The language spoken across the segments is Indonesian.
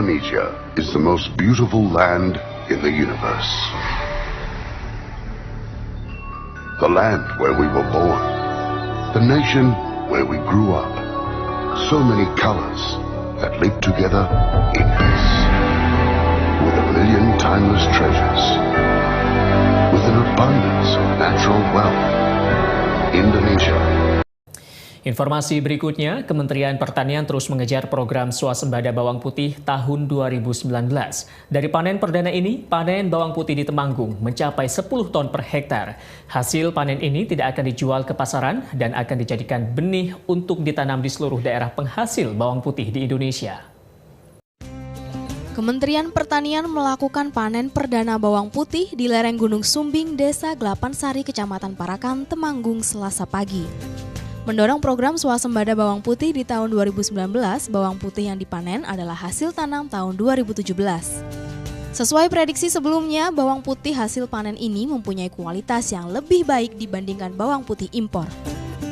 Indonesia is the most beautiful land in the universe. The land where we were born. The nation where we grew up. So many colors that live together in peace. With a million timeless treasures. With an abundance of natural wealth. Indonesia. Informasi berikutnya, Kementerian Pertanian terus mengejar program swasembada bawang putih tahun 2019. Dari panen perdana ini, panen bawang putih di Temanggung mencapai 10 ton per hektar. Hasil panen ini tidak akan dijual ke pasaran dan akan dijadikan benih untuk ditanam di seluruh daerah penghasil bawang putih di Indonesia. Kementerian Pertanian melakukan panen perdana bawang putih di lereng Gunung Sumbing, Desa Gelapansari, Kecamatan Parakan, Temanggung, Selasa pagi. Mendorong program swasembada bawang putih di tahun 2019, bawang putih yang dipanen adalah hasil tanam tahun 2017. Sesuai prediksi sebelumnya, bawang putih hasil panen ini mempunyai kualitas yang lebih baik dibandingkan bawang putih impor.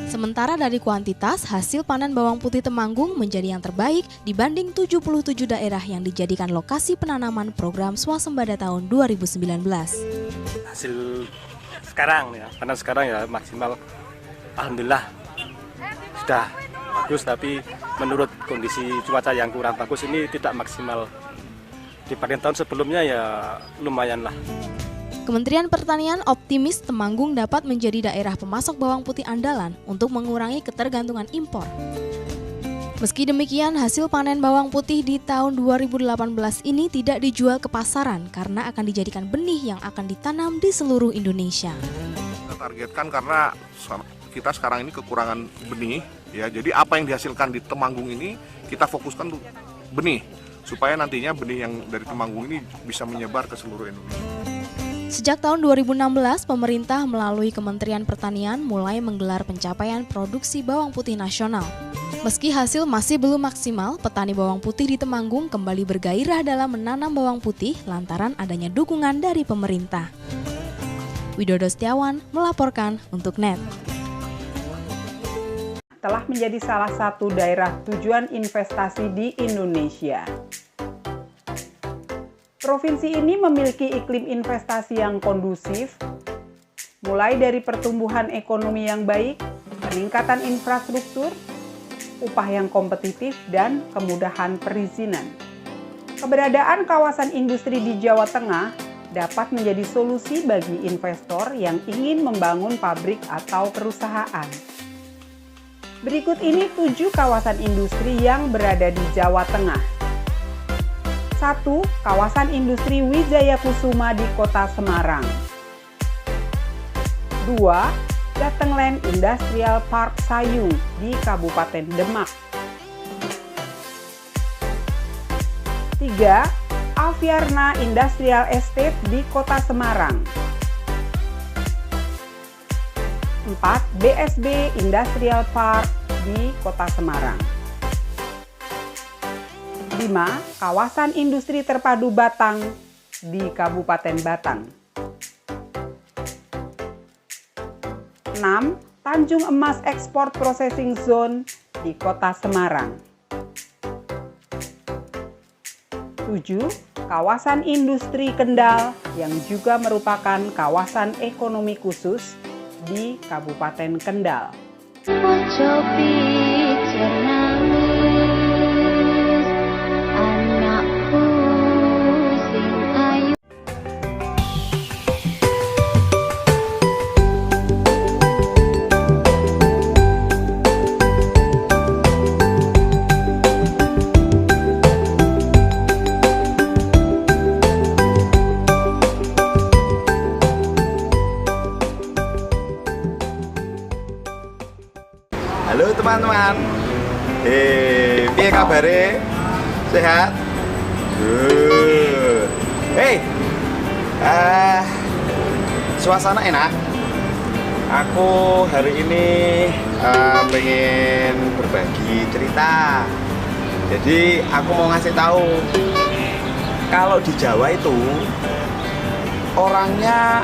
Sementara dari kuantitas, hasil panen bawang putih Temanggung menjadi yang terbaik dibanding 77 daerah yang dijadikan lokasi penanaman program swasembada tahun 2019. Hasil sekarang ya, panen sekarang ya maksimal, alhamdulillah sudah bagus, tapi menurut kondisi cuaca yang kurang bagus ini tidak maksimal. Dibanding tahun sebelumnya ya lumayan lah. Kementerian Pertanian optimis Temanggung dapat menjadi daerah pemasok bawang putih andalan untuk mengurangi ketergantungan impor. Meski demikian, hasil panen bawang putih di tahun 2018 ini tidak dijual ke pasaran karena akan dijadikan benih yang akan ditanam di seluruh Indonesia. Kita targetkan karena kita sekarang ini kekurangan benih, ya. Jadi apa yang dihasilkan di Temanggung ini kita fokuskan untuk benih, supaya nantinya benih yang dari Temanggung ini bisa menyebar ke seluruh Indonesia. Sejak tahun 2016, pemerintah melalui Kementerian Pertanian mulai menggelar pencapaian produksi bawang putih nasional. Meski hasil masih belum maksimal, petani bawang putih di Temanggung kembali bergairah dalam menanam bawang putih lantaran adanya dukungan dari pemerintah. Widodo Setiawan melaporkan untuk NET. Telah menjadi salah satu daerah tujuan investasi di Indonesia. Provinsi ini memiliki iklim investasi yang kondusif, mulai dari pertumbuhan ekonomi yang baik, peningkatan infrastruktur, upah yang kompetitif, dan kemudahan perizinan. Keberadaan kawasan industri di Jawa Tengah dapat menjadi solusi bagi investor yang ingin membangun pabrik atau perusahaan. Berikut ini 7 kawasan industri yang berada di Jawa Tengah. 1. Kawasan industri Wijaya Kusuma di Kota Semarang. 2. Jatengland Industrial Park Sayung di Kabupaten Demak. 3. Aviarna Industrial Estate di Kota Semarang. 4. BSB Industrial Park di Kota Semarang. 5. Kawasan Industri Terpadu Batang di Kabupaten Batang. 6. Tanjung Emas Export Processing Zone di Kota Semarang. 7. Kawasan Industri Kendal yang juga merupakan kawasan ekonomi khusus di Kabupaten Kendal. Halo teman-teman, piye kabare? Sehat? Hey, suasana enak. Aku hari ini pengen berbagi cerita. Jadi aku mau ngasih tahu, kalau di Jawa itu orangnya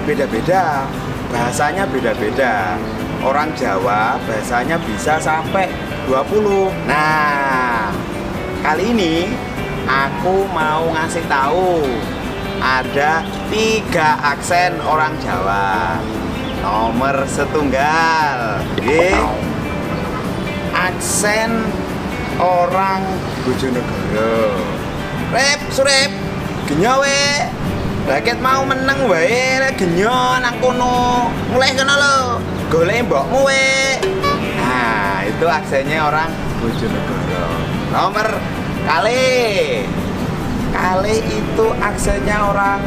beda-beda, bahasanya beda-beda. Orang Jawa bahasanya bisa sampai 20. Nah, kali ini aku mau ngasih tahu ada 3 aksen orang Jawa. Nomor setunggal, aksen orang Bojonegoro. Rep, surep, genyo we. Rakyat mau meneng wae, genyo nang kono. Mulai kono lho, golek mbokmu we. Nah, itu aksennya orang Bojonegoro. Nomor kali itu aksennya orang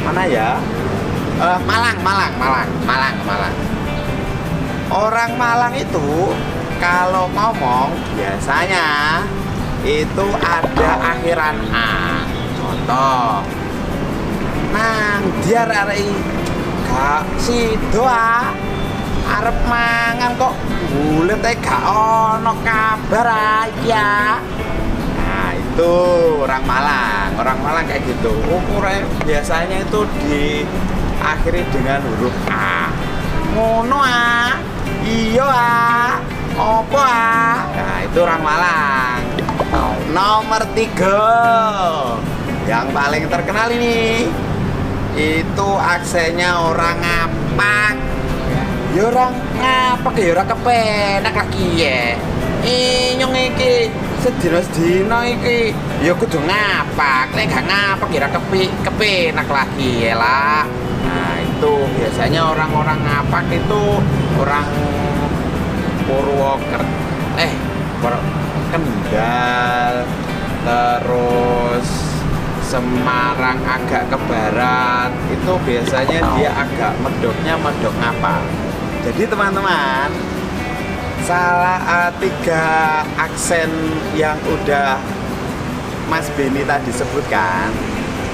mana ya? Malang. Orang Malang itu kalau ngomong biasanya itu ada akhiran A. Contoh, nang dia arek gak sidoa arep mangan kok bulet gak ono kabar ya. Nah, itu orang Malang. Orang Malang kayak gitu. Umurnya biasanya itu diakhiri dengan huruf A. Ngono ah. Iya ah. Opo ah. Nah, itu orang Malang. Nomor 3 yang paling terkenal ini itu aksennya orang Ngapak. Ya orang Ngapak ya ora kepenak lagi ya. Nyong iki sedina iki ya kudu ngapak. Lek gak ngapak ya ora kepenak lagi ya lah. Nah, itu biasanya orang-orang ngapak itu orang Purwokerto, Kendal, terus Semarang agak ke barat. Itu biasanya dia agak medok ngapa. Jadi teman-teman, salah 3 aksen yang udah Mas Beni tadi sebutkan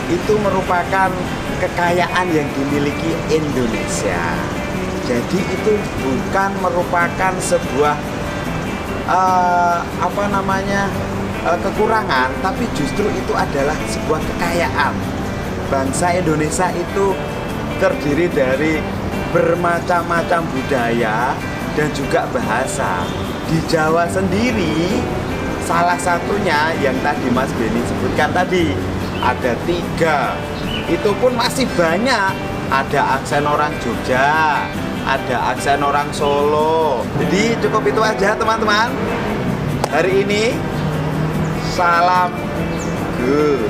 itu merupakan kekayaan yang dimiliki Indonesia. Jadi itu bukan merupakan sebuah kekurangan, tapi justru itu adalah sebuah kekayaan. Bangsa Indonesia itu terdiri dari bermacam-macam budaya dan juga bahasa. Di Jawa sendiri, salah satunya yang tadi Mas Beni sebutkan tadi, ada 3. Itu pun masih banyak. Ada aksen orang Jogja, ada aksen orang Solo. Jadi cukup itu aja teman-teman. Hari ini, salam good.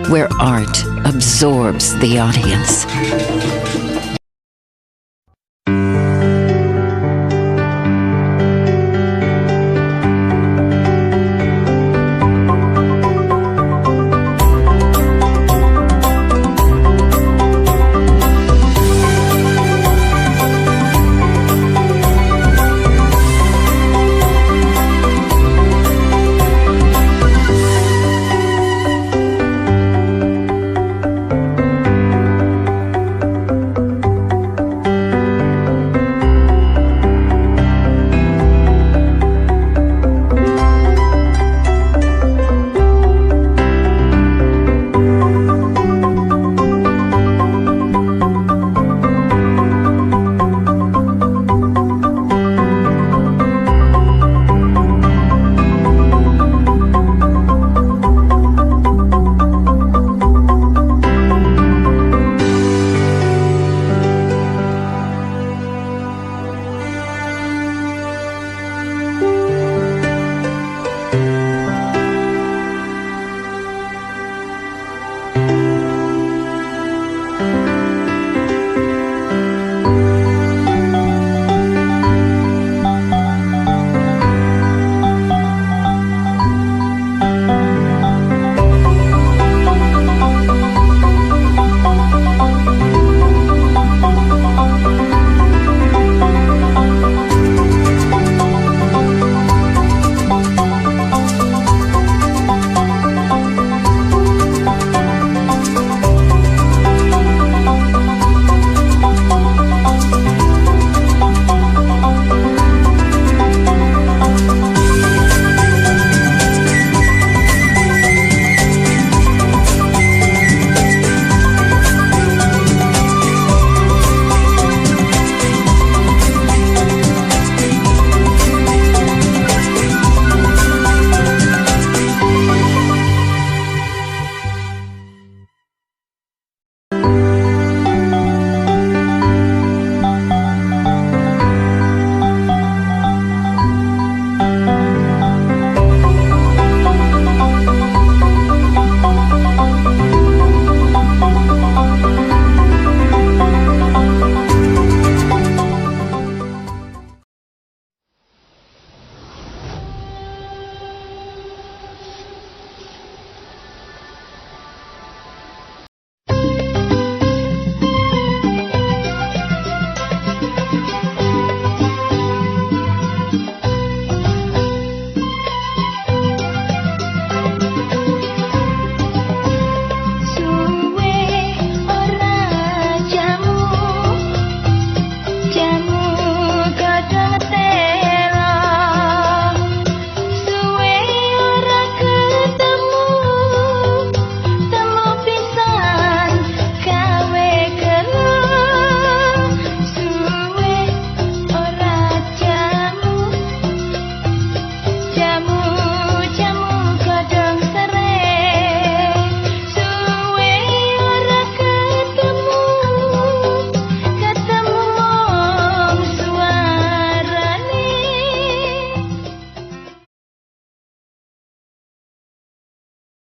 Where art absorbs the audience.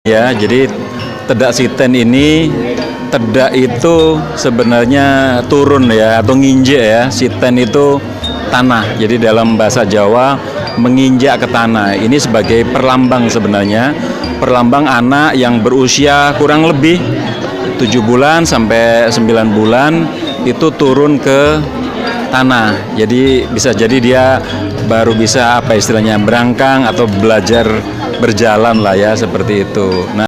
Ya, jadi tedak siten ini, tedak itu sebenarnya turun ya atau nginjek ya. Siten itu tanah. Jadi dalam bahasa Jawa menginjak ke tanah. Ini sebagai perlambang sebenarnya, perlambang anak yang berusia kurang lebih 7 bulan sampai 9 bulan itu turun ke tanah. Jadi bisa jadi dia baru bisa apa istilahnya berangkang atau belajar berjalan lah ya, seperti itu. Nah,